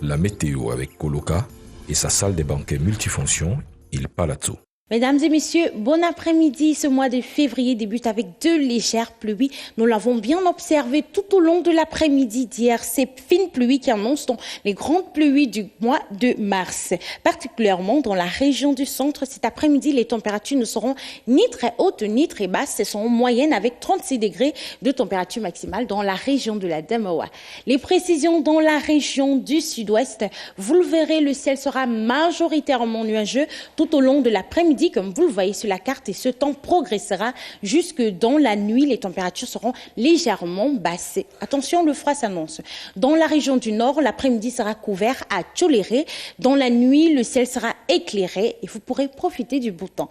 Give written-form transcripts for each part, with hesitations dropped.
la météo avec Coloca et sa salle des banquets multifonctions, Il Palazzo. Mesdames et messieurs, bon après-midi. Ce mois de février débute avec de légères pluies. Nous l'avons bien observé tout au long de l'après-midi d'hier. Ces fines pluies qui annoncent les grandes pluies du mois de mars. Particulièrement dans la région du centre, cet après-midi, les températures ne seront ni très hautes ni très basses. Elles seront moyennes avec 36 degrés de température maximale dans la région de la Damawa. Les précisions dans la région du sud-ouest, vous le verrez, le ciel sera majoritairement nuageux tout au long de l'après-midi. Comme vous le voyez sur la carte, et ce temps progressera jusque dans la nuit. Les températures seront légèrement basses. Attention, le froid s'annonce. Dans la région du nord, l'après-midi sera couvert à Tcholéré. Dans la nuit, le ciel sera éclairé et vous pourrez profiter du beau temps.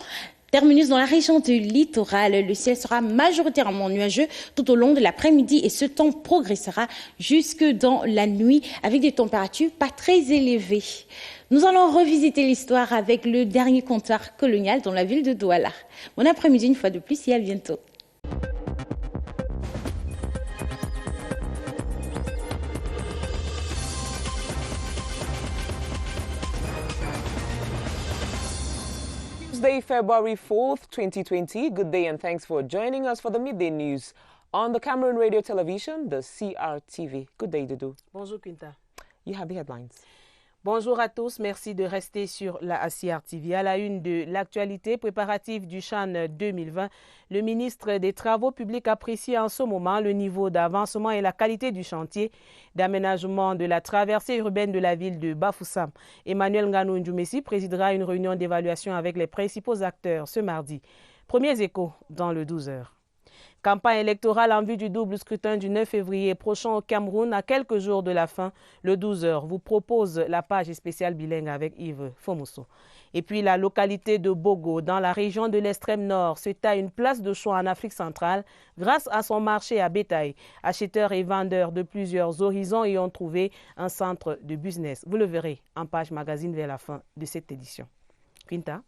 Terminus dans la région du littoral, le ciel sera majoritairement nuageux tout au long de l'après-midi et ce temps progressera jusque dans la nuit avec des températures pas très élevées. Nous allons revisiter l'histoire avec le dernier comptoir colonial dans la ville de Douala. Bon après-midi une fois de plus et à bientôt. Tuesday, February 4th, 2020. Good day and thanks for joining us for the midday news on the Cameroon Radio Television, the CRTV. Good day, Doudou. Bonjour, Quinta. You have the headlines. Bonjour à tous, merci de rester sur la CRTV. À la une de l'actualité préparative du CHAN 2020, le ministre des Travaux publics apprécie en ce moment le niveau d'avancement et la qualité du chantier d'aménagement de la traversée urbaine de la ville de Bafoussam. Emmanuel Nganou Ndjoumessi présidera une réunion d'évaluation avec les principaux acteurs ce mardi. Premiers échos dans le 12h. Campagne électorale en vue du double scrutin du 9 février prochain au Cameroun à quelques jours de la fin. Le 12h vous propose la page spéciale bilingue avec Yves Fomusso. Et puis la localité de Bogo, dans la région de l'extrême nord, se taille une place de choix en Afrique centrale grâce à son marché à bétail. Acheteurs et vendeurs de plusieurs horizons y ont trouvé un centre de business. Vous le verrez en page magazine vers la fin de cette édition. Quinta.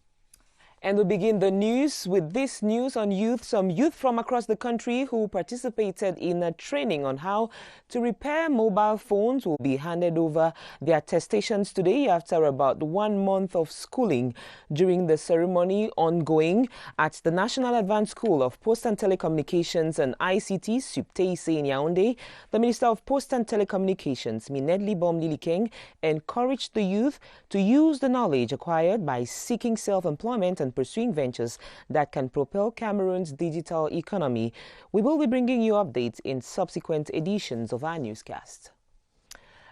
And we begin the news with this news on youth. Some youth from across the country who participated in a training on how to repair mobile phones will be handed over their attestations today after about 1 month of schooling. During the ceremony ongoing at the National Advanced School of Post and Telecommunications and ICT, SUPTEISE in Yaoundé, the Minister of Post and Telecommunications, Minedli Bom Lilikeng, encouraged the youth to use the knowledge acquired by seeking self-employment and pursuing ventures that can propel Cameroon's digital economy. We will be bringing you updates in subsequent editions of our newscast.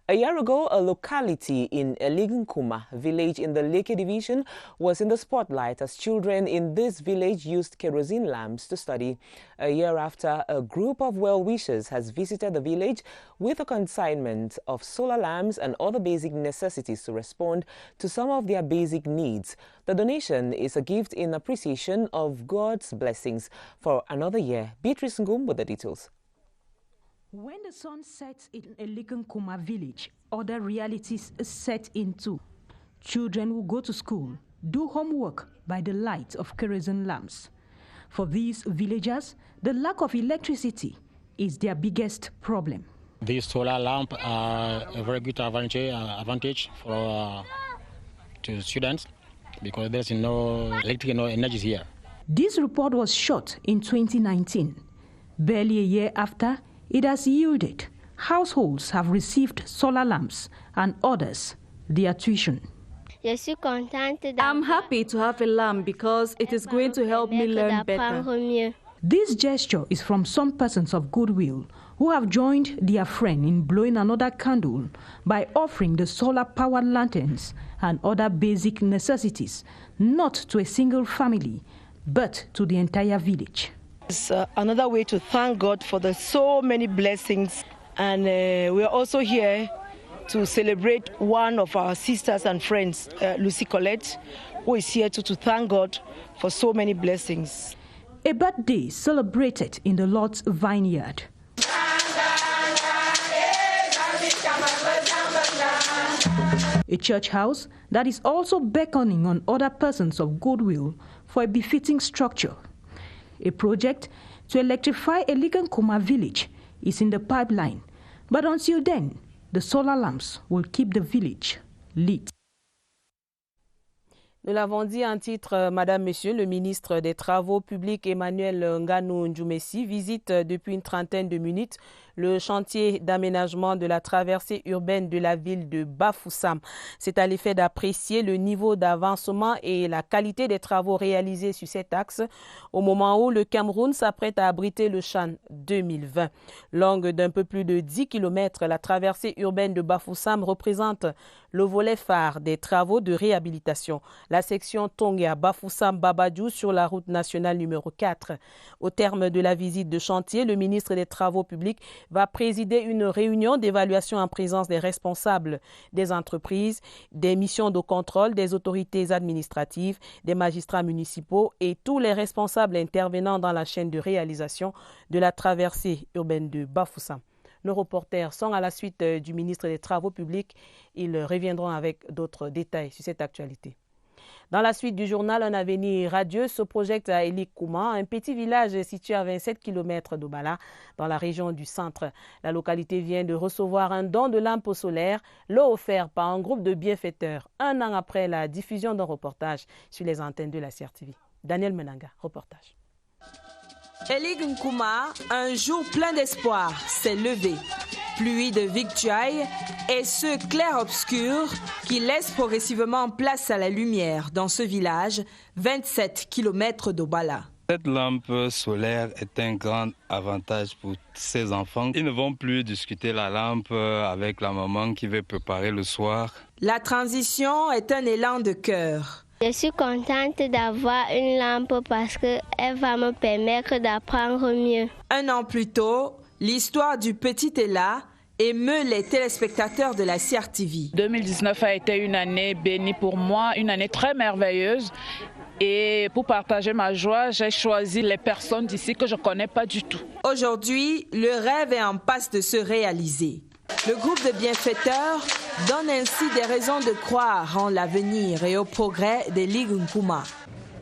A year ago, a locality in Eligenkuma village in the Leke division was in the spotlight as children in this village used kerosene lamps to study. A year after, a group of well-wishers has visited the village with a consignment of solar lamps and other basic necessities to respond to some of their basic needs. The donation is a gift in appreciation of God's blessings for another year. Beatrice Ngum with the details. When the sun sets in Eligenkuma village, other realities set in too. Children will go to school, do homework by the light of kerosene lamps. For these villagers, the lack of electricity is their biggest problem. These solar lamps are a very good advantage for to students because there's no electric, no energy here. This report was shot in 2019. Barely a year after, it has yielded. Households have received solar lamps and others their tuition. I'm happy to have a lamp because it is going to help me learn better. This gesture is from some persons of goodwill who have joined their friend in blowing another candle by offering the solar-powered lanterns and other basic necessities, not to a single family, but to the entire village. It's another way to thank God for the so many blessings, and we are also here to celebrate one of our sisters and friends, Lucy Colette, who is here to thank God for so many blessings. A birthday celebrated in the Lord's vineyard. A church house that is also beckoning on other persons of goodwill for a befitting structure. A project to electrify Eligenkuma village is in the pipeline, but until then, The solar lamps will keep the village lit. Nous l'avons dit en titre, Madame, Monsieur, le ministre des Travaux publics Emmanuel Nganou Ndjoumessi visite depuis une trentaine de minutes le chantier d'aménagement de la traversée urbaine de la ville de Bafoussam. C'est à l'effet d'apprécier le niveau d'avancement et la qualité des travaux réalisés sur cet axe au moment où le Cameroun s'apprête à abriter le CHAN 2020. Longue d'un peu plus de 10 km, la traversée urbaine de Bafoussam représente le volet phare des travaux de réhabilitation. La section Tongia-Bafoussam-Babadjou sur la route nationale numéro 4. Au terme de la visite de chantier, le ministre des Travaux publics va présider une réunion d'évaluation en présence des responsables des entreprises, des missions de contrôle, des autorités administratives, des magistrats municipaux et tous les responsables intervenant dans la chaîne de réalisation de la traversée urbaine de Bafoussam. Nos reporters sont à la suite du ministre des Travaux publics. Ils reviendront avec d'autres détails sur cette actualité. Dans la suite du journal, un avenir radieux se projette à Elikouma, un petit village situé à 27 km d'Obala, dans la région du centre. La localité vient de recevoir un don de lampes solaires, lot offert par un groupe de bienfaiteurs, un an après la diffusion d'un reportage sur les antennes de la CRTV. Daniel Menanga, reportage. Elikouma, un jour plein d'espoir, s'est levé. Pluie de victuailles et ce clair-obscur qui laisse progressivement place à la lumière dans ce village, 27 km d'Obala. Cette lampe solaire est un grand avantage pour ces enfants. Ils ne vont plus discuter la lampe avec la maman qui veut préparer le soir. La transition est un élan de cœur. Je suis contente d'avoir une lampe parce qu'elle va me permettre d'apprendre mieux. Un an plus tôt, l'histoire du petit est là. Émeut les téléspectateurs de la CRTV. 2019 a été une année bénie pour moi, une année très merveilleuse. Et pour partager ma joie, j'ai choisi les personnes d'ici que je ne connais pas du tout. Aujourd'hui, le rêve est en passe de se réaliser. Le groupe de bienfaiteurs donne ainsi des raisons de croire en l'avenir et au progrès des Elikouma.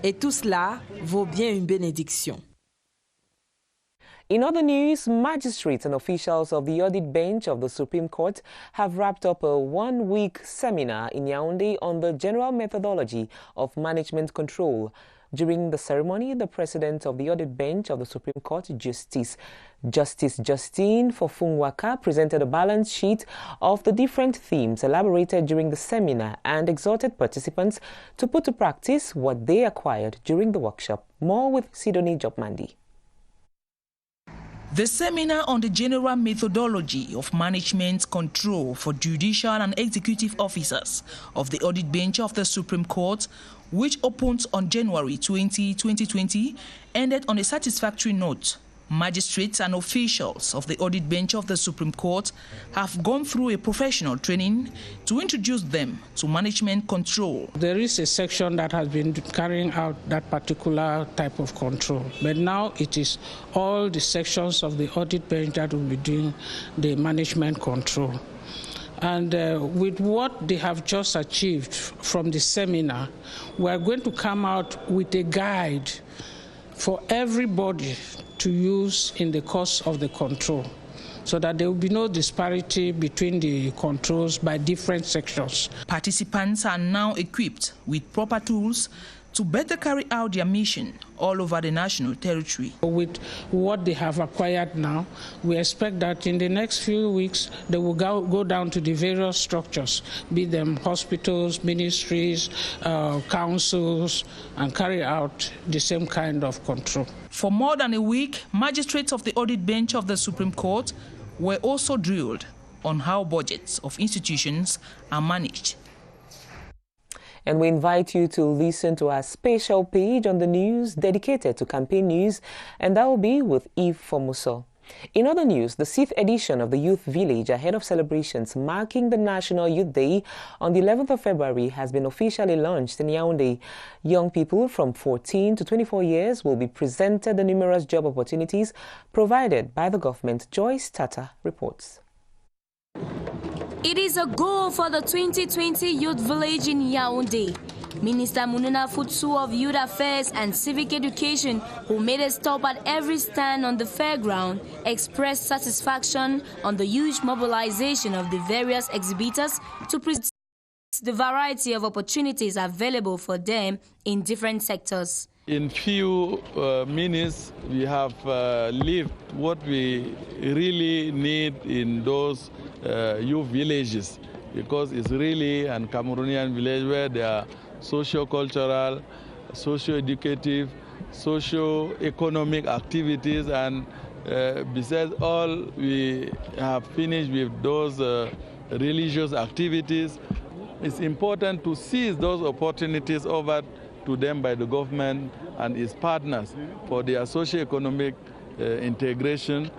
Et tout cela vaut bien une bénédiction. In other news, magistrates and officials of the audit bench of the Supreme Court have wrapped up a one-week seminar in Yaoundé on the general methodology of management control. During the ceremony, the president of the audit bench of the Supreme Court, Justice Justine Fofungwaka, presented a balance sheet of the different themes elaborated during the seminar and exhorted participants to put to practice what they acquired during the workshop. More with Sidonie Jobmandi. The seminar on the general methodology of management control for judicial and executive officers of the audit bench of the Supreme Court, which opened on January 20, 2020, ended on a satisfactory note. Magistrates and officials of the audit bench of the Supreme Court have gone through a professional training to introduce them to management control. There is a section that has been carrying out that particular type of control, but now it is all the sections of the audit bench that will be doing the management control. And with what they have just achieved from the seminar, we are going to come out with a guide for everybody to use in the course of the control, so that there will be no disparity between the controls by different sections. Participants are now equipped with proper tools to better carry out their mission all over the national territory. With what they have acquired now, we expect that in the next few weeks they will go down to the various structures, be them hospitals, ministries, councils, and carry out the same kind of control. For more than a week, magistrates of the audit bench of the Supreme Court were also drilled on how budgets of institutions are managed. And we invite you to listen to our special page on the news dedicated to campaign news, and that will be with Eve Formoso. In other news, the 6th edition of the Youth Village ahead of celebrations marking the National Youth Day on the 11th of February has been officially launched in Yaoundé. Young people from 14 to 24 years will be presented the numerous job opportunities provided by the government. Joyce Tata reports. It is a goal for the 2020 Youth Village in Yaoundé. Minister Mununa Futsu of Youth Affairs and Civic Education, who made a stop at every stand on the fairground, expressed satisfaction on the huge mobilization of the various exhibitors to present the variety of opportunities available for them in different sectors. In few minutes, we have lived what we really need in those youth villages, because it's really a Cameroonian village where there are socio-cultural, socio-educative, socio-economic activities, and besides all, we have finished with those religious activities. It's important to seize those opportunities over to them by the government and its partners for their socio-economic integration.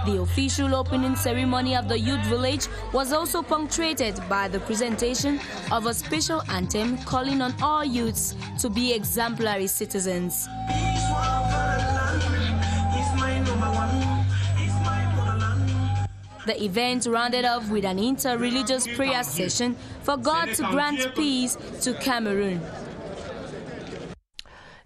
The official opening ceremony of the youth village was also punctuated by the presentation of a special anthem calling on all youths to be exemplary citizens. The event rounded off with an inter-religious prayer session for God to grant peace to Cameroon.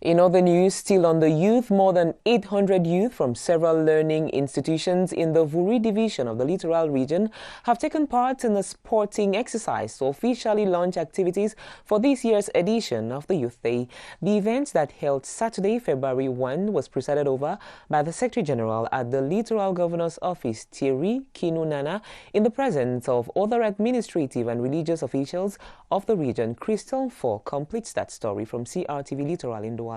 In other news, still on the youth, more than 800 youth from several learning institutions in the Vuri division of the Littoral region have taken part in a sporting exercise to officially launch activities for this year's edition of the Youth Day. The event that held Saturday, February 1, was presided over by the Secretary General at the Littoral Governor's Office, Thierry Kinunana, in the presence of other administrative and religious officials of the region. Crystal Four completes that story from CRTV Littoral in Douala.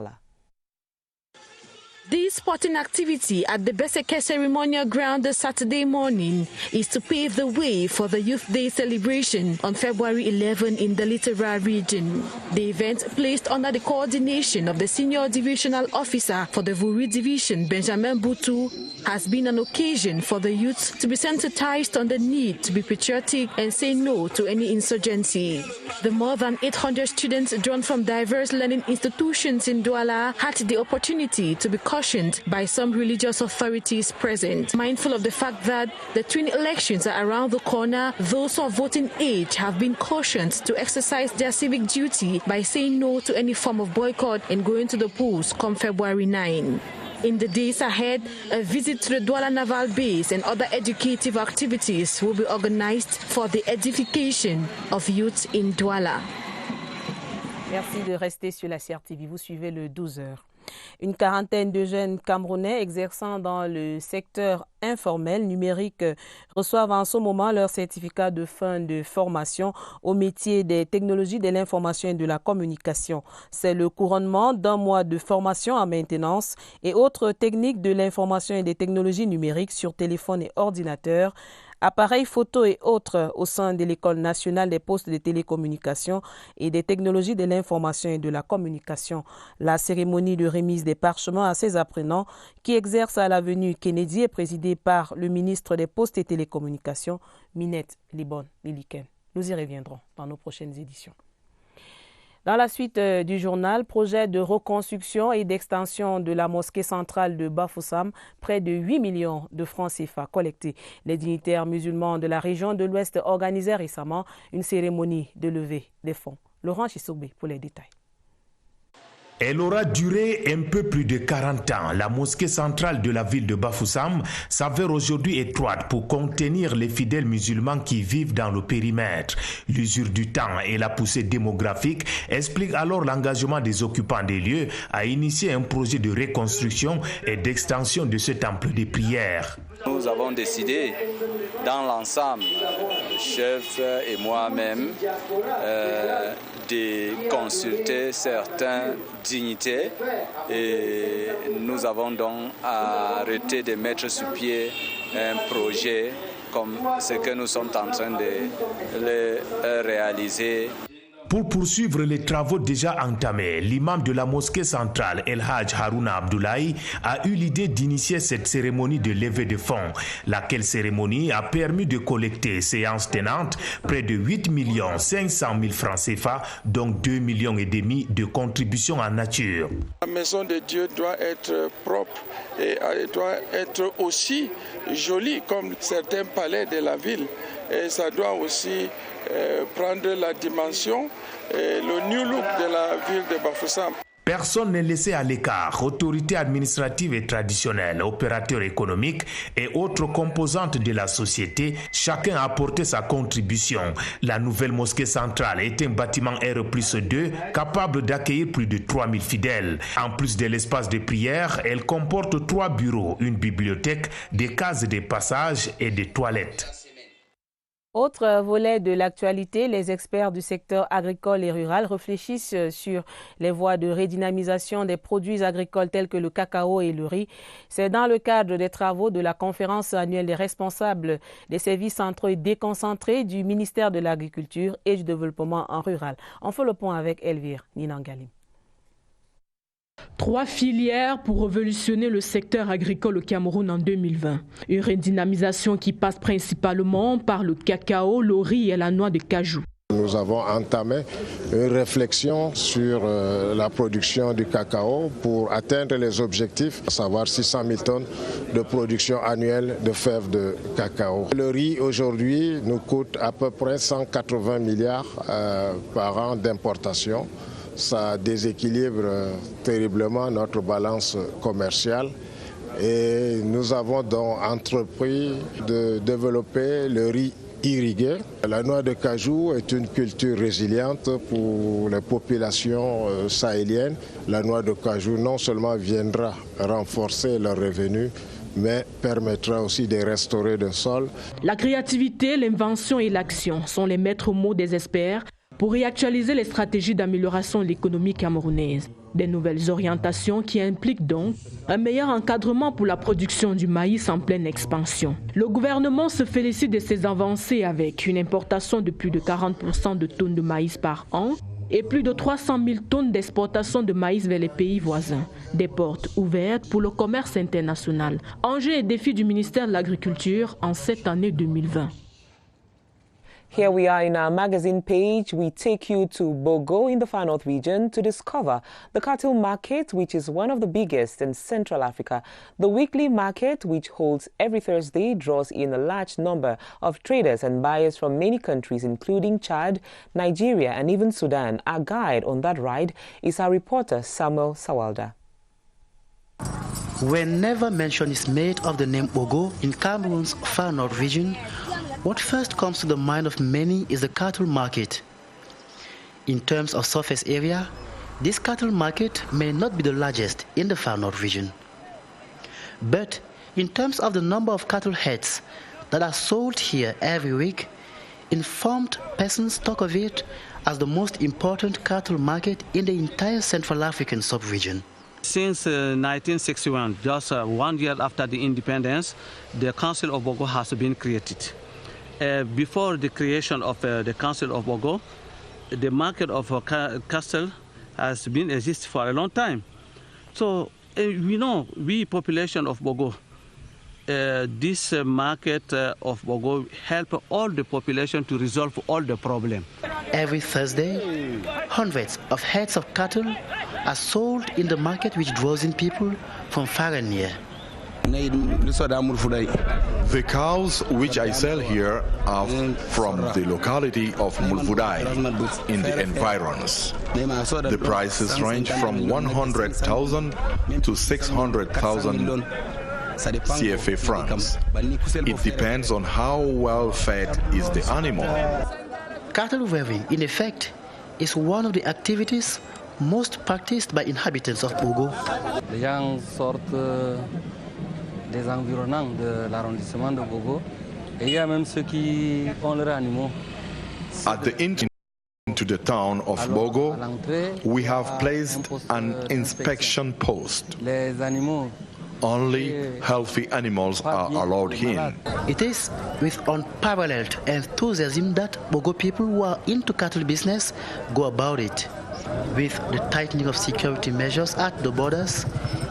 This sporting activity at the Beseke ceremonial ground this Saturday morning is to pave the way for the Youth Day celebration on February 11 in the Littoral region. The event, placed under the coordination of the Senior Divisional Officer for the Vuri Division, Benjamin Boutou, has been an occasion for the youth to be sensitized on the need to be patriotic and say no to any insurgency. The more than 800 students drawn from diverse learning institutions in Douala had the opportunity to be cautioned by some religious authorities present. Mindful of the fact that the twin elections are around the corner, those of voting age have been cautioned to exercise their civic duty by saying no to any form of boycott and going to the polls come February 9. In the days ahead, a visit to the Douala Naval Base and other educative activities will be organized for the edification of youth in Douala. Merci de rester sur la CRTV. Vous suivez le 12h. Une quarantaine de jeunes Camerounais exerçant dans le secteur informel numérique reçoivent en ce moment leur certificat de fin de formation au métier des technologies de l'information et de la communication. C'est le couronnement d'un mois de formation en maintenance et autres techniques de l'information et des technologies numériques sur téléphone et ordinateur, appareils photo et autres au sein de l'École nationale des postes de télécommunications et des technologies de l'information et de la communication. La cérémonie de remise des parchemins à ces apprenants qui exercent à l'avenue Kennedy est présidée par le ministre des Postes et Télécommunications, Minette Libon-Miliken. Nous y reviendrons dans nos prochaines éditions. Dans la suite du journal, projet de reconstruction et d'extension de la mosquée centrale de Bafoussam, près de 8 millions de francs CFA collectés. Les dignitaires musulmans de la région de l'Ouest organisaient récemment une cérémonie de levée des fonds. Laurent Chissoubé pour les détails. Elle aura duré un peu plus de 40 ans. La mosquée centrale de la ville de Bafoussam s'avère aujourd'hui étroite pour contenir les fidèles musulmans qui vivent dans le périmètre. L'usure du temps et la poussée démographique expliquent alors l'engagement des occupants des lieux à initier un projet de reconstruction et d'extension de ce temple de prière. Nous avons décidé, dans l'ensemble, le chef et moi-même, de consulter certaines dignités et nous avons donc arrêté de mettre sur pied un projet comme ce que nous sommes en train de réaliser. Pour poursuivre les travaux déjà entamés, l'imam de la mosquée centrale, El Hadj Harouna Abdoulaye, a eu l'idée d'initier cette cérémonie de levée de fonds, laquelle cérémonie a permis de collecter, séance tenante, près de 8 500 000 francs CFA, donc 2,5 millions de contributions en nature. La maison de Dieu doit être propre et elle doit être aussi jolie comme certains palais de la ville. et ça doit aussi prendre la dimension et le new look de la ville de Bafoussam. Personne n'est laissé à l'écart. Autorités administratives et traditionnelles, opérateurs économiques et autres composantes de la société, chacun a apporté sa contribution. La nouvelle mosquée centrale est un bâtiment R+2 capable d'accueillir plus de 3000 fidèles. En plus de l'espace de prière, elle comporte 3 bureaux, une bibliothèque, des cases de passage et des toilettes. Autre volet de l'actualité, les experts du secteur agricole et rural réfléchissent sur les voies de redynamisation des produits agricoles tels que le cacao et le riz. C'est dans le cadre des travaux de la conférence annuelle des responsables des services centraux et déconcentrés du ministère de l'Agriculture et du Développement rural. On fait le point avec Elvire Ninangalim. 3 filières pour révolutionner le secteur agricole au Cameroun en 2020. Une redynamisation qui passe principalement par le cacao, le riz et la noix de cajou. Nous avons entamé une réflexion sur la production du cacao pour atteindre les objectifs, à savoir 600 000 tonnes de production annuelle de fèves de cacao. Le riz aujourd'hui nous coûte à peu près 180 milliards par an d'importation. Ça déséquilibre terriblement notre balance commerciale et nous avons donc entrepris de développer le riz irrigué. La noix de cajou est une culture résiliente pour les populations sahéliennes. La noix de cajou non seulement viendra renforcer leurs revenus, mais permettra aussi de restaurer le sol. La créativité, l'invention et l'action sont les maîtres mots des experts pour réactualiser les stratégies d'amélioration de l'économie camerounaise. Des nouvelles orientations qui impliquent donc un meilleur encadrement pour la production du maïs en pleine expansion. Le gouvernement se félicite de ces avancées avec une importation de plus de 40% de tonnes de maïs par an et plus de 300 000 tonnes d'exportation de maïs vers les pays voisins. Des portes ouvertes pour le commerce international. Enjeux et défis du ministère de l'Agriculture en cette année 2020. Here we are in our magazine page. We take you to Bogo in the Far North region to discover the cattle market, which is one of the biggest in Central Africa. The weekly market, which holds every Thursday, draws in a large number of traders and buyers from many countries, including Chad, Nigeria, and even Sudan. Our guide on that ride is our reporter, Samuel Sawalda. Whenever mention is made of the name Bogo in Cameroon's Far North region, what first comes to the mind of many is the cattle market. In terms of surface area, this cattle market may not be the largest in the Far North region. But in terms of the number of cattle heads that are sold here every week, informed persons talk of it as the most important cattle market in the entire Central African sub-region. Since 1961, just 1 year after the independence, the Council of Bogo has been created. Before the creation of the Council of Bogo, the market of cattle has been exist for a long time. So we know, we population of Bogo, this market of Bogo help all the population to resolve all the problem. Every Thursday, hundreds of heads of cattle are sold in the market, which draws in people from far and near. The cows which I sell here are from the locality of Mulvudai in the environs. The prices range from 100,000 to 600,000 CFA francs. It depends on how well fed is the animal. Cattle rearing, in effect, is one of the activities most practiced by inhabitants of Bogo. Les gens sortent des environnants de l'arrondissement de Bogo et il y a même ceux qui ont leurs animaux. At the entry into the town of Bogo, we have placed an inspection post. Les animaux. Only healthy animals are allowed in. It is with unparalleled enthusiasm that Bogo people who are into cattle business go about it. With the tightening of security measures at the borders,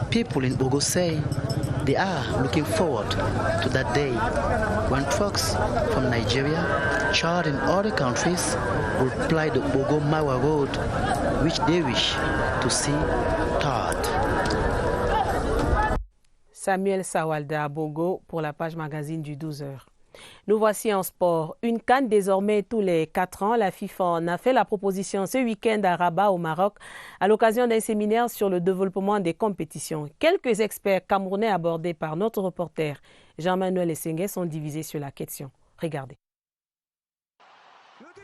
people in Bogo say they are looking forward to that day when trucks from Nigeria, Chad and other countries will ply the Bogo-Mawa road, which they wish to see tarred. Samuel Sawalda à Bogo pour la page magazine du 12h. Nous voici en sport. Une CAN désormais tous les 4 ans. La FIFA en a fait la proposition ce week-end à Rabat au Maroc à l'occasion d'un séminaire sur le développement des compétitions. Quelques experts camerounais abordés par notre reporter Jean-Manuel Essengue sont divisés sur la question. Regardez.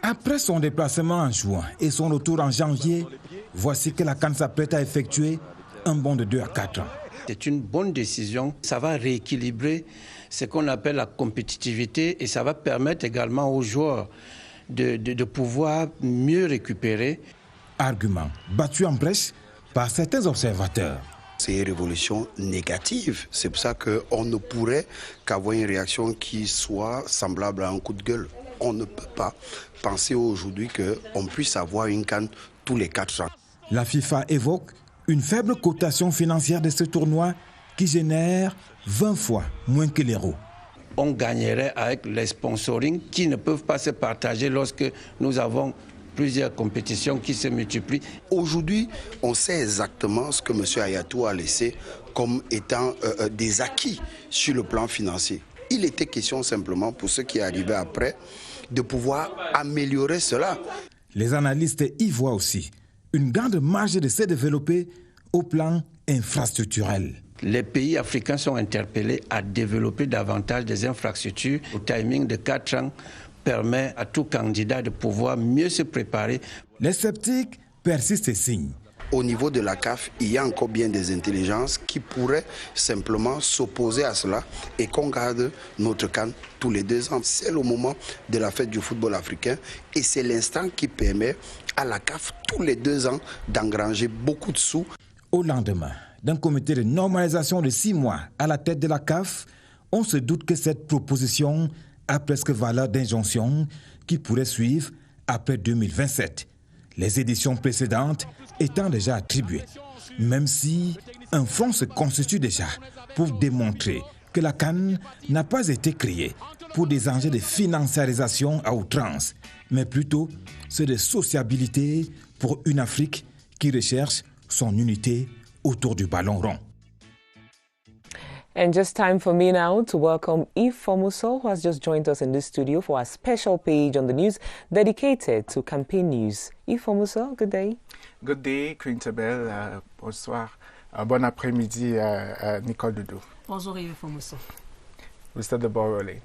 Après son déplacement en juin et son retour en janvier, voici que la CAN s'apprête à effectuer un bond de 2 à 4 ans. C'est une bonne décision. Ça va rééquilibrer ce qu'on appelle la compétitivité et ça va permettre également aux joueurs de pouvoir mieux récupérer. Argument battu en brèche par certains observateurs. C'est une révolution négative. C'est pour ça qu'on ne pourrait qu'avoir une réaction qui soit semblable à un coup de gueule. On ne peut pas penser aujourd'hui qu'on puisse avoir une CAN tous les 4 ans. La FIFA évoque une faible cotation financière de ce tournoi qui génère 20 fois moins que l'euro. On gagnerait avec les sponsorings qui ne peuvent pas se partager lorsque nous avons plusieurs compétitions qui se multiplient. Aujourd'hui, on sait exactement ce que M. Ayatou a laissé comme étant des acquis sur le plan financier. Il était question simplement pour ceux qui arrivaient après de pouvoir améliorer cela. Les analystes y voient aussi une grande marge de se développer au plan infrastructurel. Les pays africains sont interpellés à développer davantage des infrastructures. Le timing de 4 ans permet à tout candidat de pouvoir mieux se préparer. Les sceptiques persistent et signent. Au niveau de la CAF, il y a encore bien des intelligences qui pourraient simplement s'opposer à cela et qu'on garde notre CAN tous les 2 ans. C'est le moment de la fête du football africain et c'est l'instant qui permet à la CAF tous les 2 ans d'engranger beaucoup de sous. Au lendemain d'un comité de normalisation de 6 mois à la tête de la CAF, on se doute que cette proposition a presque valeur d'injonction qui pourrait suivre après 2027. Les éditions précédentes étant déjà attribuées, même si un front se constitue déjà pour démontrer que la CAN n'a pas été créée pour des enjeux de financiarisation à outrance, mais plutôt ceux de sociabilité pour une Afrique qui recherche son unité autour du ballon rond. And just time for me now to welcome Yves Fomuso, who has just joined us in the studio for a special page on the news dedicated to campaign news. Yves Fomuso, good day. Good day, Queen Tabel. Bonsoir. Bon après-midi, Nicole Doudou. Bonjour, Yves Fomuso. We start the ball rolling.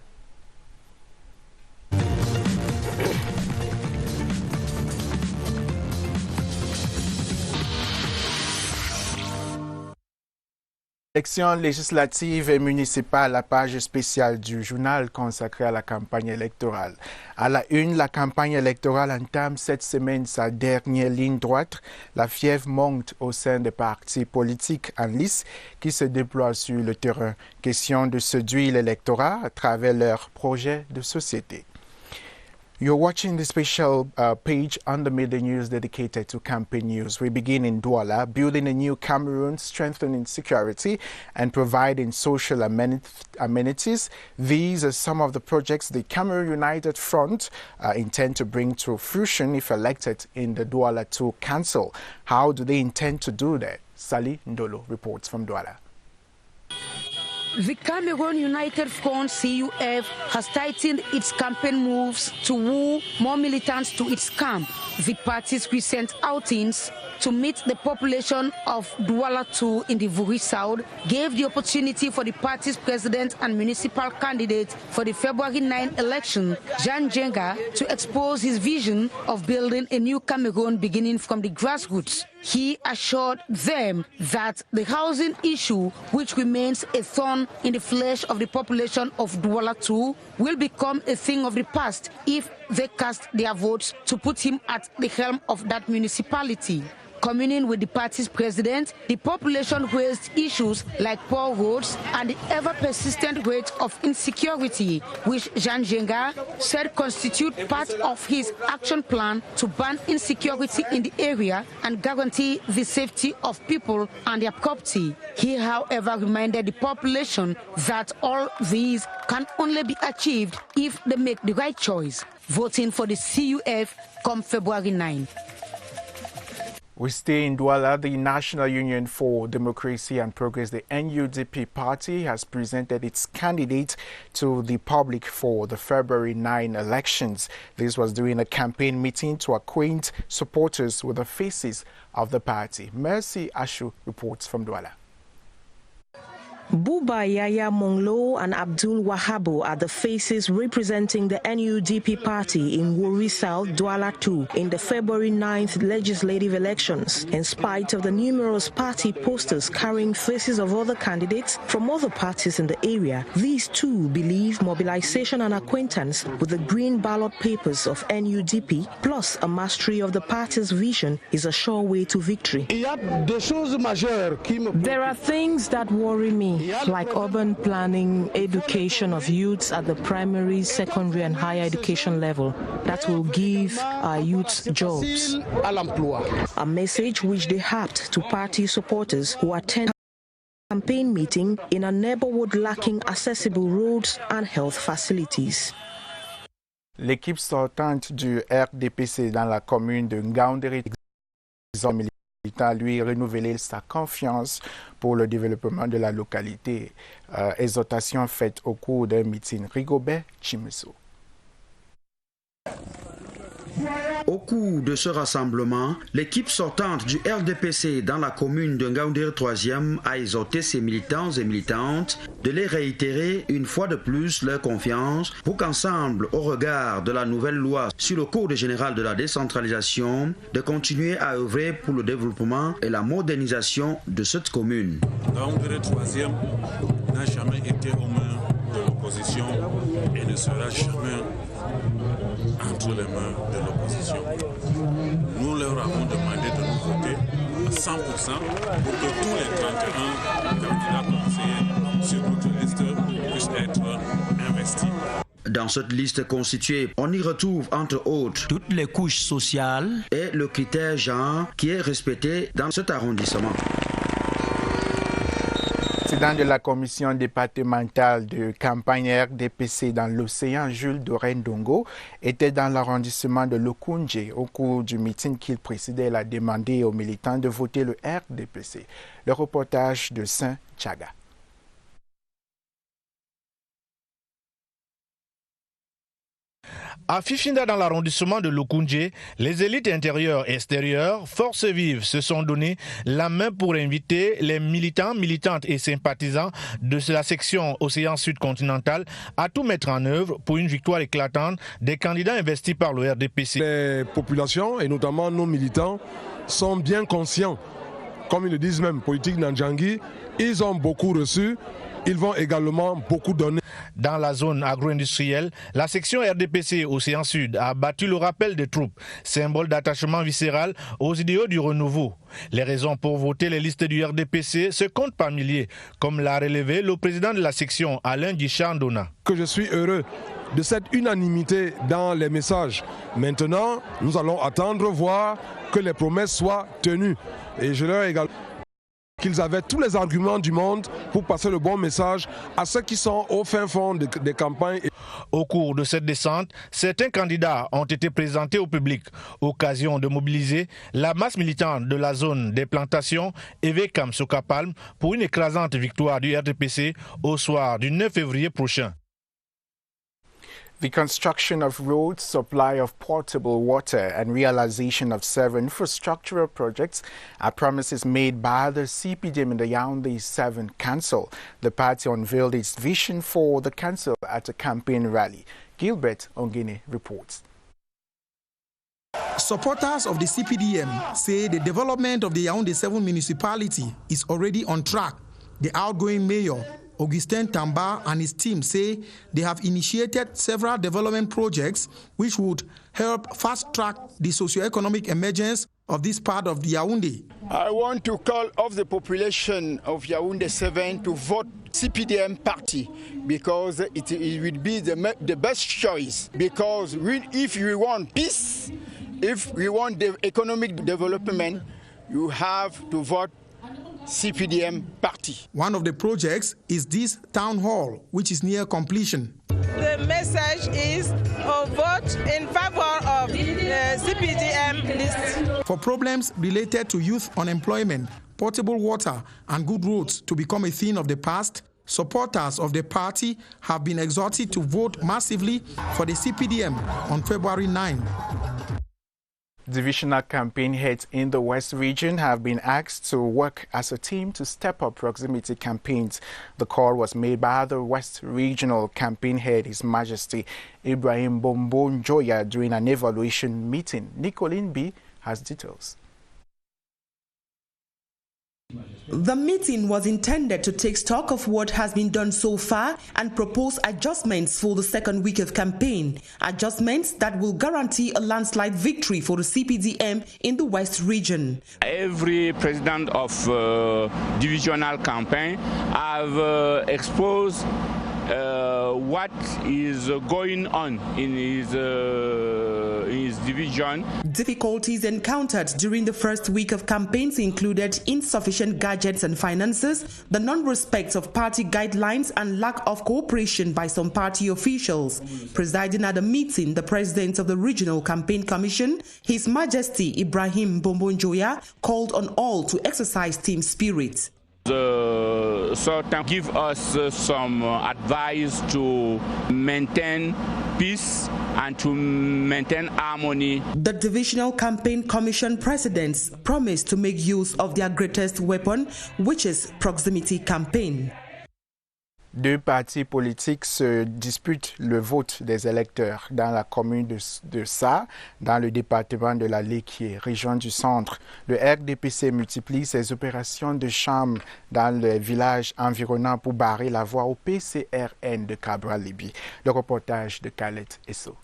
Élections législatives et municipales, la page spéciale du journal consacrée à la campagne électorale. À la une, la campagne électorale entame cette semaine sa dernière ligne droite. La fièvre monte au sein des partis politiques en lice qui se déploient sur le terrain. Question de séduire l'électorat à travers leurs projets de société. You're watching the special page on the media news dedicated to campaign news. We begin in Douala, building a new Cameroon, strengthening security and providing social amenities. These are some of the projects the Cameroon United Front intend to bring to fruition if elected in the Douala 2 Council. How do they intend to do that? Sally Ndolo reports from Douala. The Cameroon United Front, CUF, has tightened its campaign moves to woo more militants to its camp. The party's recent outings to meet the population of Douala 2 in the Vuri South gave the opportunity for the party's president and municipal candidate for the February 9 election, Jean Jenga, to expose his vision of building a new Cameroon beginning from the grassroots. He assured them that the housing issue, which remains a thorn in the flesh of the population of Douala 2, will become a thing of the past if they cast their votes to put him at the helm of that municipality. Communing with the party's president, the population raised issues like poor roads and the ever-persistent rate of insecurity, which Jean Jenga said constitute part of his action plan to ban insecurity in the area and guarantee the safety of people and their property. He, however, reminded the population that all these can only be achieved if they make the right choice, voting for the CUF come February 9. We stay in Douala. The National Union for Democracy and Progress, the NUDP party, has presented its candidate to the public for the February 9 elections. This was during a campaign meeting to acquaint supporters with the faces of the party. Mercy Ashu reports from Douala. Buba Yaya Monglo and Abdul Wahabu are the faces representing the NUDP party in Wuri South, Douala 2 in the February 9th legislative elections. In spite of the numerous party posters carrying faces of other candidates from other parties in the area, these two believe mobilization and acquaintance with the green ballot papers of NUDP plus a mastery of the party's vision is a sure way to victory. There are things that worry me, like urban planning, education of youths at the primary, secondary and higher education level that will give our youths jobs. A message which they harped to party supporters who attend a campaign meeting in a neighborhood lacking accessible roads and health facilities. L'équipe sortante du RDPC dans la commune de Ngaoundéré a lui renouvelé sa confiance pour le développement de la localité. Exhortation faite au cours d'un meeting. Rigobert Chimeso. Au cours de ce rassemblement, l'équipe sortante du RDPC dans la commune de Ngaoundéré 3e a exhorté ses militants et militantes de les réitérer une fois de plus leur confiance pour qu'ensemble, au regard de la nouvelle loi sur le Code général de la décentralisation, de continuer à œuvrer pour le développement et la modernisation de cette commune. Ngaoundéré 3e n'a jamais été aux mains de l'opposition et ne sera jamais entre les mains de l'opposition. Nous leur avons demandé de nous voter à 100% pour que tous les 31 candidats conseillers sur notre liste puissent être investis. Dans cette liste constituée, on y retrouve entre autres toutes les couches sociales et le critère genre qui est respecté dans cet arrondissement. Le président de la commission départementale de campagne RDPC dans l'océan, Jules Dorendongo, était dans l'arrondissement de Lokoundje. Au cours du meeting qu'il présidait, il a demandé aux militants de voter le RDPC. Le reportage de Saint-Tchaga. À Fifinda, dans l'arrondissement de Lokoundje, les élites intérieures et extérieures, forces vives, se sont donné la main pour inviter les militants, militantes et sympathisants de la section Océan Sud continental à tout mettre en œuvre pour une victoire éclatante des candidats investis par le RDPC. Les populations et notamment nos militants sont bien conscients, comme ils le disent même, politique Nandjangui, ils ont beaucoup reçu. Ils vont également beaucoup donner. Dans la zone agro-industrielle, la section RDPC Océan Sud a battu le rappel des troupes, symbole d'attachement viscéral aux idéaux du renouveau. Les raisons pour voter les listes du RDPC se comptent par milliers, comme l'a relevé le président de la section, Alain Guichandona. Que je suis heureux de cette unanimité dans les messages. Maintenant, nous allons attendre, voir que les promesses soient tenues. Et je leur ai également qu'ils avaient tous les arguments du monde pour passer le bon message à ceux qui sont au fin fond des campagnes. Au cours de cette descente, certains candidats ont été présentés au public, occasion de mobiliser la masse militante de la zone des plantations Evekam Sokapalm pour une écrasante victoire du RDPC au soir du 9 février prochain. The construction of roads, supply of potable water, and realization of several infrastructural projects are promises made by the CPDM in the Yaoundé 7 Council. The party unveiled its vision for the council at a campaign rally. Gilbert Ongene reports. Supporters of the CPDM say the development of the Yaoundé 7 municipality is already on track. The outgoing mayor, Augustin Tamba, and his team say they have initiated several development projects which would help fast-track the socio-economic emergence of this part of the Yaoundé. I want to call off the population of Yaoundé 7 to vote CPDM party because it would be the best choice. Because if we want peace, if we want the economic development, you have to vote CPDM party. One of the projects is this town hall, which is near completion. The message is a vote in favor of CPDM CPDM list. For problems related to youth unemployment, potable water and good roads to become a thing of the past, supporters of the party have been exhorted to vote massively for the CPDM on February 9. Divisional campaign heads in the West region have been asked to work as a team to step up proximity campaigns. The call was made by the West regional campaign head, His Majesty Ibrahim Bombo Njoya, during an evaluation meeting. Nicolene B. has details. The meeting was intended to take stock of what has been done so far and propose adjustments for the second week of campaign. Adjustments that will guarantee a landslide victory for the CPDM in the West region. Every president of divisional campaign have exposed what is going on in his division. Difficulties encountered during the first week of campaigns included insufficient gadgets and finances, the non-respect of party guidelines, and lack of cooperation by some party officials. Presiding at the meeting, the president of the Regional Campaign Commission, His Majesty Ibrahim Bombo Njoya, called on all to exercise team spirit. The Sultan give us some advice to maintain peace and to maintain harmony. The Divisional Campaign Commission presidents promised to make use of their greatest weapon, which is proximity campaign. Deux partis politiques se disputent le vote des électeurs dans la commune de Sa, dans le département de la Léquié, région du centre. Le RDPC multiplie ses opérations de charme dans les villages environnants pour barrer la voie au PCRN de Cabral-Libye. Le reportage de Khaled Esso.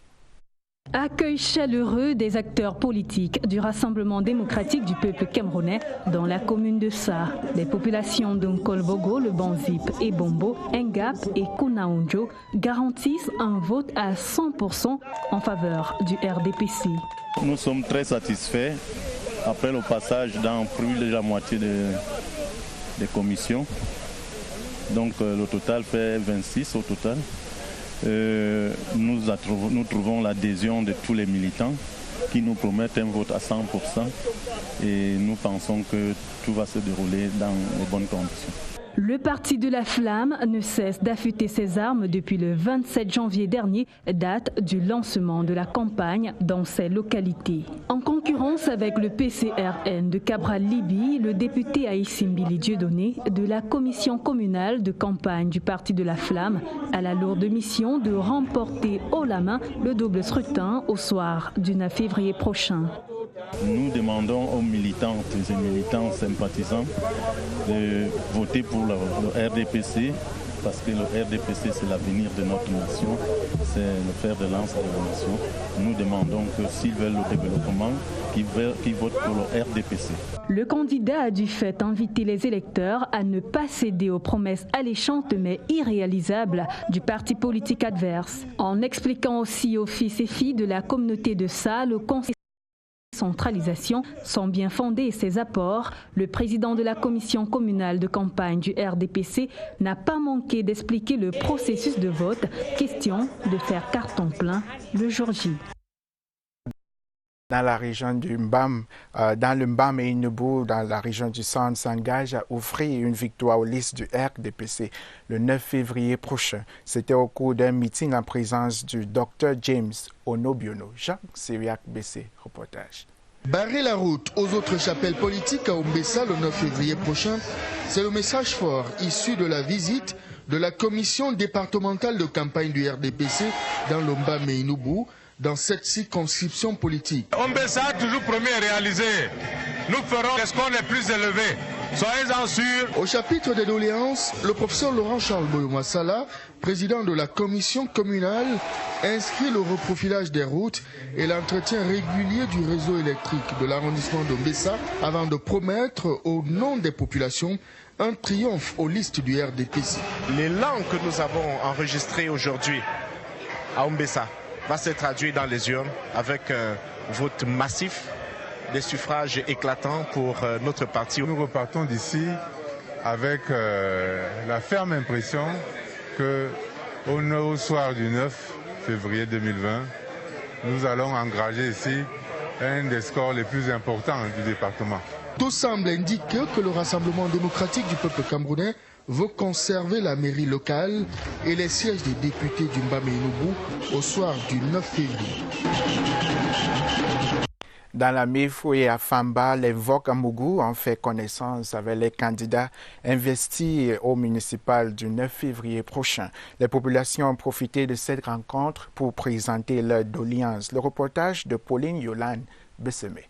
Accueil chaleureux des acteurs politiques du Rassemblement démocratique du peuple camerounais dans la commune de Sa. Les populations d'Nkolbogo, le Banzip et Bombo, Ngap et Kunaonjo garantissent un vote à 100% en faveur du RDPC. Nous sommes très satisfaits après le passage dans plus de la moitié des commissions. Donc le total fait 26 au total. Nous trouvons l'adhésion de tous les militants qui nous promettent un vote à 100% et nous pensons que tout va se dérouler dans les bonnes conditions. Le parti de la Flamme ne cesse d'affûter ses armes depuis le 27 janvier dernier, date du lancement de la campagne dans ces localités. En concurrence avec le PCRN de Cabral-Libye, le député Aïssim Bili Dieudonné de la commission communale de campagne du parti de la Flamme a la lourde mission de remporter haut la main le double scrutin au soir du 9 février prochain. Nous demandons aux militantes et militants sympathisants de voter pour le RDPC parce que le RDPC c'est l'avenir de notre nation, c'est le fer de lance de la nation. Nous demandons que s'ils veulent le développement, qu'ils votent pour le RDPC. Le candidat a du fait invité les électeurs à ne pas céder aux promesses alléchantes mais irréalisables du parti politique adverse. En expliquant aussi aux fils et filles de la communauté de Sa le conseil centralisation sont bien fondés et ses apports, le président de la commission communale de campagne du RDPC n'a pas manqué d'expliquer le processus de vote, question de faire carton plein le jour J. Dans la région du Mbam, dans le Mbam et Inubu, dans la région du centre, s'engage à offrir une victoire aux listes du RDPC le 9 février prochain. C'était au cours d'un meeting en présence du Dr James Onobiono. Jacques Syriac BC, reportage. Barrer la route aux autres chapelles politiques à Umbessa le 9 février prochain, c'est le message fort issu de la visite de la commission départementale de campagne du RDPC dans le Mbam et Inubu, dans cette circonscription politique. Umbessa a toujours promis à réaliser. Nous ferons les scores les plus élevés. Soyez-en sûrs. Au chapitre des doléances, le professeur Laurent Charles Boyomasala, président de la commission communale, inscrit le reprofilage des routes et l'entretien régulier du réseau électrique de l'arrondissement d'Umbessa avant de promettre au nom des populations un triomphe aux listes du RDPC. L'élan que nous avons enregistré aujourd'hui à Umbessa va se traduire dans les urnes avec un vote massif, des suffrages éclatants pour notre parti. Nous repartons d'ici avec la ferme impression qu'au soir du 9 février 2020, nous allons engager ici un des scores les plus importants du département. Tout semble indiquer que le Rassemblement démocratique du peuple camerounais veut conserver la mairie locale et les sièges des députés du Mbamé-Noubou au soir du 9 février. Dans la Mefoué à Famba, les Vokamougou ont fait connaissance avec les candidats investis au municipal du 9 février prochain. Les populations ont profité de cette rencontre pour présenter leurs doléances. Le reportage de Pauline Yolande Bessemé.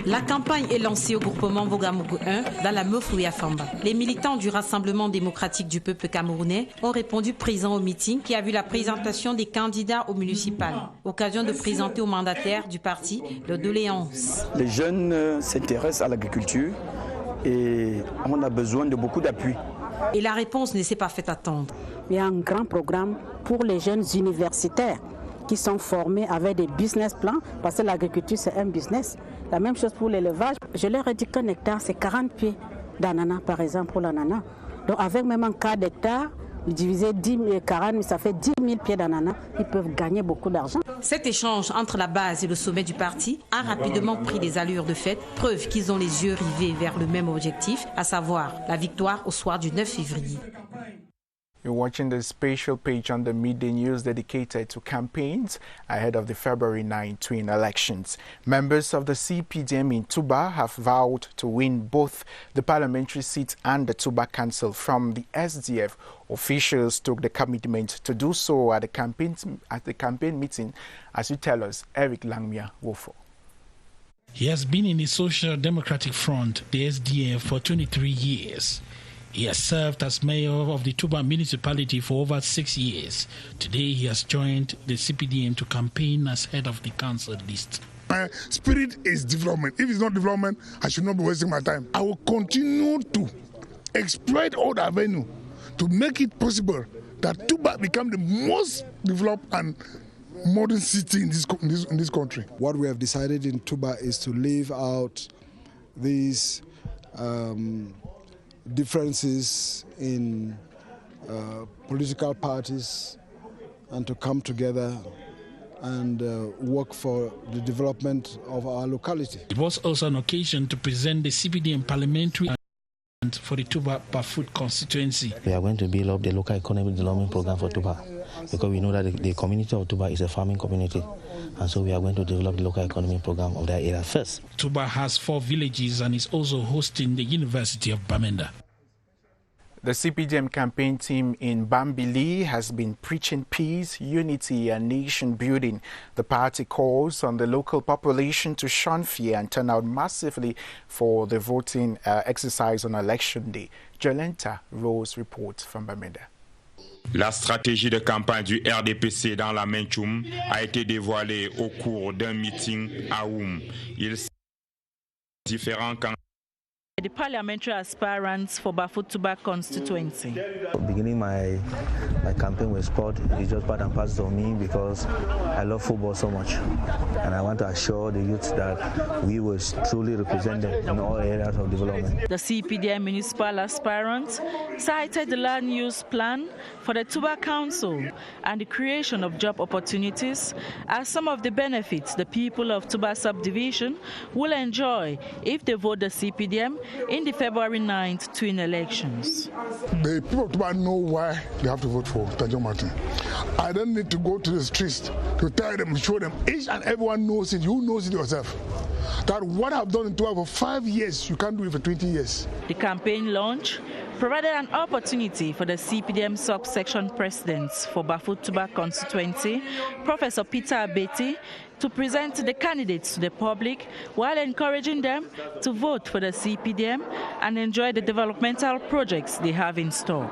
La campagne est lancée au groupement Vogamougou 1 dans la Mefoué à Famba. Les militants du Rassemblement démocratique du peuple camerounais ont répondu présents au meeting qui a vu la présentation des candidats au municipal. Occasion de présenter aux mandataires du parti leurs doléances. Les jeunes s'intéressent à l'agriculture et on a besoin de beaucoup d'appui. Et la réponse ne s'est pas fait attendre. Il y a un grand programme pour les jeunes universitaires qui sont formés avec des business plans, parce que l'agriculture c'est un business. La même chose pour l'élevage. Je leur ai dit qu'un hectare c'est 40 pieds d'ananas par exemple pour l'ananas. Donc avec même un quart d'hectare, diviser 40, ça fait 10 000 pieds d'ananas, ils peuvent gagner beaucoup d'argent. Cet échange entre la base et le sommet du parti a rapidement pris des allures de fête, preuve qu'ils ont les yeux rivés vers le même objectif, à savoir la victoire au soir du 9 février. You're watching the special page on the Midday News dedicated to campaigns ahead of the February 9 twin elections. Members of the CPDM in Touba have vowed to win both the parliamentary seats and the Touba Council from the SDF. Officials took the commitment to do so at the campaign meeting, as you tell us, Eric Langmia Wofo. He has been in the Social Democratic Front, the SDF, for 23 years. He has served as mayor of the Touba municipality for over 6 years. Today he has joined the CPDM to campaign as head of the council list. My spirit is development. If it's not development, I should not be wasting my time. I will continue to exploit all the avenue to make it possible that Touba become the most developed and modern city in this country. What we have decided in Touba is to leave out these differences in political parties and to come together and work for the development of our locality. It was also an occasion to present the CPDM parliamentary for the Touba Bafut constituency. We are going to build up the local economic development program for Touba because we know that the community of Touba is a farming community, and so we are going to develop the local economic program of that area first. Touba has 4 villages and is also hosting the University of Bamenda. The CPDM campaign team in Bambili has been preaching peace, unity and nation building. The party calls on the local population to shun fear and turn out massively for the voting exercise on election day. Jolenta Rose reports from Bamenda. La stratégie de campagne du RDPC dans la Menchoum a été dévoilée au cours d'un meeting à Oum. Il est différent quand the parliamentary aspirants for Bafut Touba constituency. Beginning my campaign with sport is just part and parcel of me because I love football so much, and I want to assure the youth that we will truly represent them in all areas of development. The CPDM municipal aspirants cited the land use plan for the Touba Council and the creation of job opportunities as some of the benefits the people of Touba subdivision will enjoy if they vote the CPDM in the February 9th twin elections. The people of Touba know why they have to vote for Tanjong Martin. I don't need to go to the streets to tell them, show them. Each and everyone knows it. You knows it yourself. That what I've done in Touba for 5 years, you can't do it for 20 years. The campaign launch provided an opportunity for the CPDM subsection presidents for Bafut Touba constituency, Professor Peter Abeti, to present the candidates to the public while encouraging them to vote for the CPDM and enjoy the developmental projects they have in store.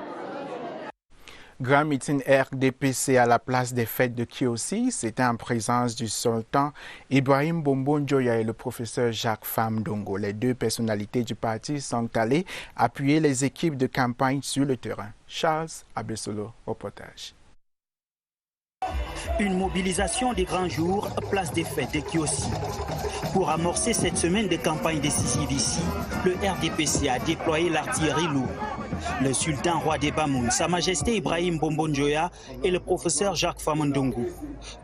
Grand meeting RDPC à la place des fêtes de Kiossi, c'était en présence du sultan Ibrahim Bombo Njoya et le professeur Jacques Famdongo. Les deux personnalités du parti sont allées appuyer les équipes de campagne sur le terrain. Charles Abessolo, reportage. Une mobilisation des grands jours, place des fêtes de Kiossi. Pour amorcer cette semaine de campagne décisive ici, le RDPC a déployé l'artillerie lourde. le sultan roi des Bamoun, Sa Majesté Ibrahim Bombonjoya et le professeur Jacques Famandongo.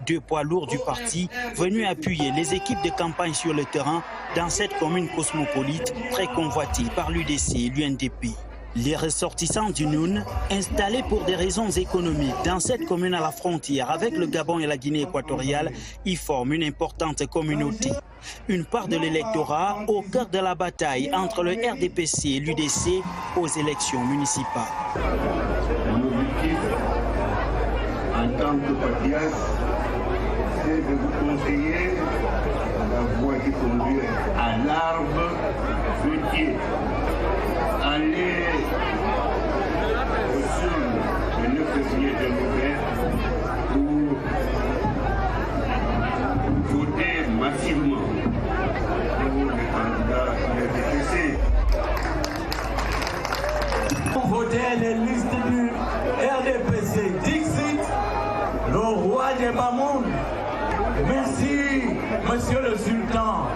2 poids lourds du parti venus appuyer les équipes de campagne sur le terrain dans cette commune cosmopolite très convoitée par l'UDC et l'UNDP. Les ressortissants du Noun, installés pour des raisons économiques dans cette commune à la frontière avec le Gabon et la Guinée équatoriale, y forment une importante communauté. Une part de l'électorat au cœur de la bataille entre le RDPC et l'UDC aux élections municipales. Mon objectif en tant que patriarche, c'est de vous conseiller la voie qui conduit à l'arbre fruitier. Allez au sud le 9 février 2020 pour voter massivement pour les candidats du RDPC. Pour voter les listes du RDPC, Dixit, le roi des Bamoun. Merci, monsieur le sultan.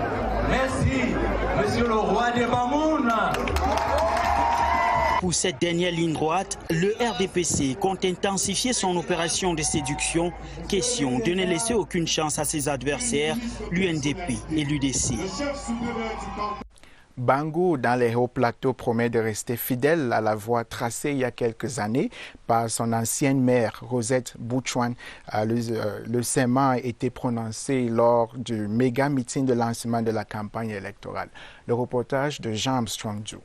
Merci, monsieur le roi des Bamoun. Pour cette dernière ligne droite, le RDPC compte intensifier son opération de séduction, question de ne laisser aucune chance à ses adversaires, l'UNDP et l'UDC. Bangu, dans les hauts plateaux, promet de rester fidèle à la voie tracée il y a quelques années par son ancienne maire, Rosette Boutchouan. Le serment a été prononcé lors du méga meeting de lancement de la campagne électorale. Le reportage de Jean Armstrong Djou.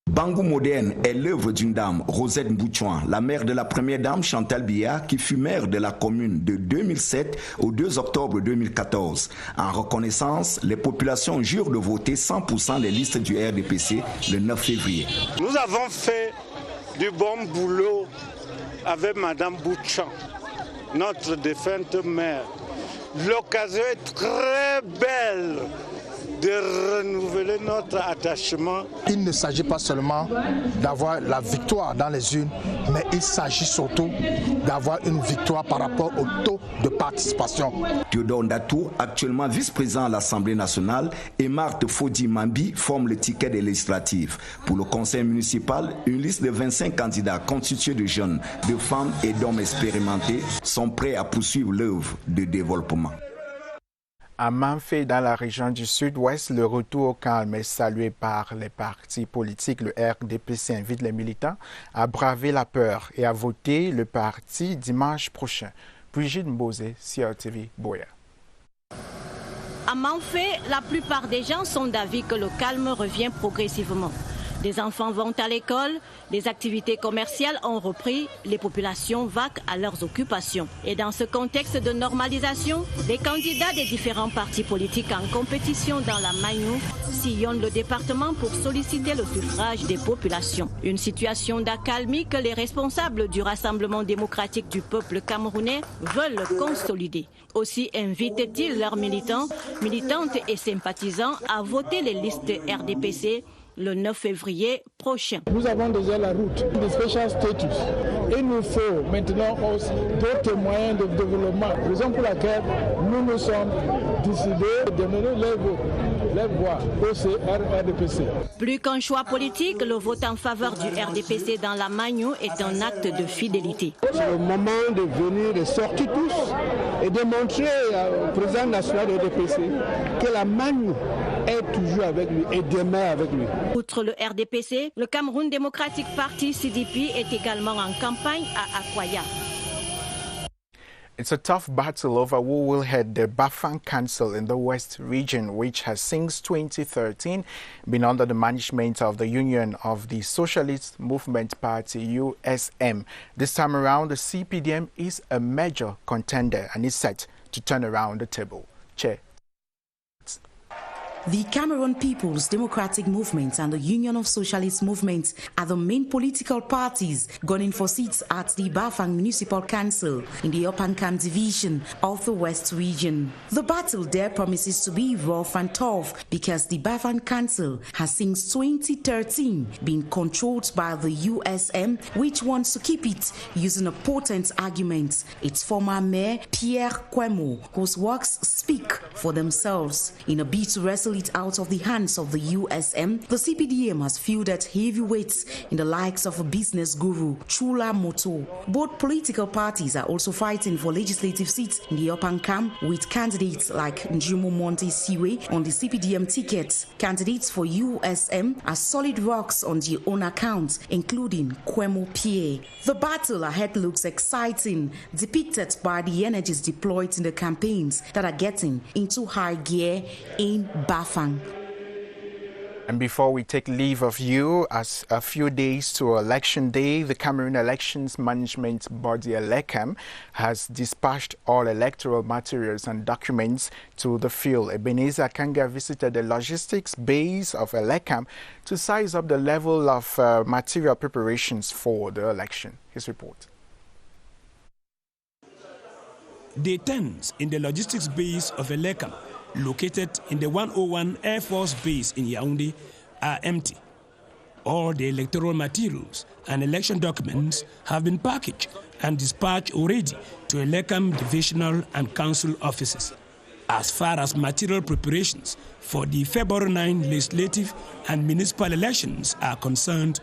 Bangu moderne est l'œuvre d'une dame, Rosette Boutchouan, la mère de la première dame Chantal Biya, qui fut maire de la commune de 2007 au 2 octobre 2014. En reconnaissance, les populations jurent de voter 100% les listes du RDPC le 9 février. Nous avons fait du bon boulot avec Madame Boutchouan, notre défunte mère. L'occasion est très belle de renouveler notre attachement. Il ne s'agit pas seulement d'avoir la victoire dans les urnes, mais il s'agit surtout d'avoir une victoire par rapport au taux de participation. Théodore Ndatou, actuellement vice-président à l'Assemblée nationale, et Marthe Fodi Mambi forment le ticket des législatives. Pour le conseil municipal, une liste de 25 candidats constituée de jeunes, de femmes et d'hommes expérimentés sont prêts à poursuivre l'œuvre de développement. À Manfé, dans la région du sud-ouest, le retour au calme est salué par les partis politiques. Le RDPC invite les militants à braver la peur et à voter le parti dimanche prochain. Brigitte Mbosé, CRTV Boya. À Manfé, la plupart des gens sont d'avis que le calme revient progressivement. Les enfants vont à l'école, les activités commerciales ont repris, les populations vaquent à leurs occupations. Et dans ce contexte de normalisation, les candidats des différents partis politiques en compétition dans la Magnou sillonnent le département pour solliciter le suffrage des populations. Une situation d'accalmie que les responsables du Rassemblement démocratique du peuple camerounais veulent consolider. Aussi invitent-ils leurs militants, militantes et sympathisants à voter les listes RDPC le 9 février prochain. Nous avons déjà la route de special status. Il nous faut maintenant aussi d'autres moyens de développement. Raison pour laquelle nous nous sommes décidés de donner les voix au RDPC. Plus qu'un choix politique, le vote en faveur du RDPC dans la Magnou est un acte de fidélité. C'est le moment de venir et sortir tous et de montrer au président national du RDPC que la Magnou est toujours avec lui et demeure avec lui. Outre le RDPC, le Cameroun Democratic Party CDP est également en campagne à Akwaya. It's a tough battle over who will head the Bafang Council in the West region, which has since 2013 been under the management of the Union of the Socialist Movement Party, USM. This time around, the CPDM is a major contender and is set to turn around the table. Chair. The Cameroon People's Democratic Movement and the Union of Socialist Movements are the main political parties gunning for seats at the Bafang Municipal Council in the Opankam division of the West region. The battle there promises to be rough and tough because the Bafang Council has since 2013 been controlled by the USM, which wants to keep it using a potent argument. Its former mayor, Pierre Kwemo, whose works speak for themselves. In a bid to wrestle it out of the hands of the USM, the CPDM has fielded heavyweights in the likes of a business guru, Chula Moto. Both political parties are also fighting for legislative seats in the Upper Nkam, with candidates like Njumo Monte Siwe on the CPDM ticket. Candidates for USM are solid rocks on their own account, including Kwemo Pierre. The battle ahead looks exciting, depicted by the energies deployed in the campaigns that are getting into high gear in Bafang. And before we take leave of you, as a few days to Election Day, the Cameroon Elections Management Body, ELECAM, has dispatched all electoral materials and documents to the field. Ebenezer Kanga visited the logistics base of ELECAM to size up the level of material preparations for the election. His report. Day 10 in the logistics base of ELECAM, located in the 101 Air Force Base in Yaoundé, are empty. All the electoral materials and election documents have been packaged and dispatched already to ELECAM divisional and council offices. As far as material preparations for the February 9 legislative and municipal elections are concerned,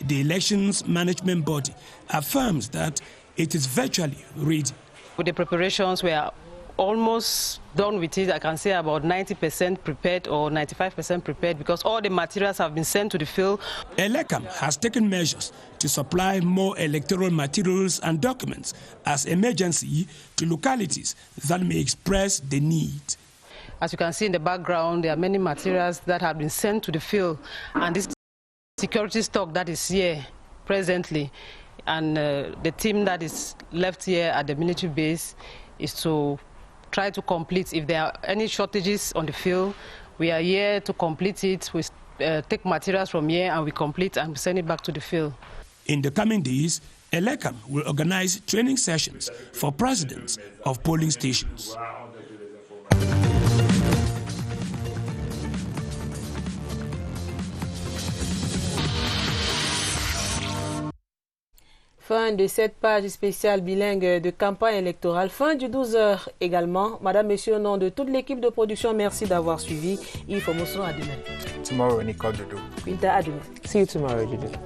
the Elections Management Body affirms that it is virtually ready. With the preparations, we are almost done with it. I can say about 90% prepared or 95% prepared, because all the materials have been sent to the field. ELECAM has taken measures to supply more electoral materials and documents as emergency to localities that may express the need. As you can see in the background, there are many materials that have been sent to the field, and this security stock that is here presently, and the team that is left here at the military base is to try to complete. If there are any shortages on the field, we are here to complete it. We take materials from here and we complete and send it back to the field. In the coming days, ELECAM will organize training sessions for presidents of polling stations. Fin de cette page spéciale bilingue de campagne électorale. Fin du 12h également. Madame, Messieurs, au nom de toute l'équipe de production, merci d'avoir suivi. Yves Mosso, à demain. Tomorrow, Nicole Dodo. Quinta, à demain. See you tomorrow, Judith.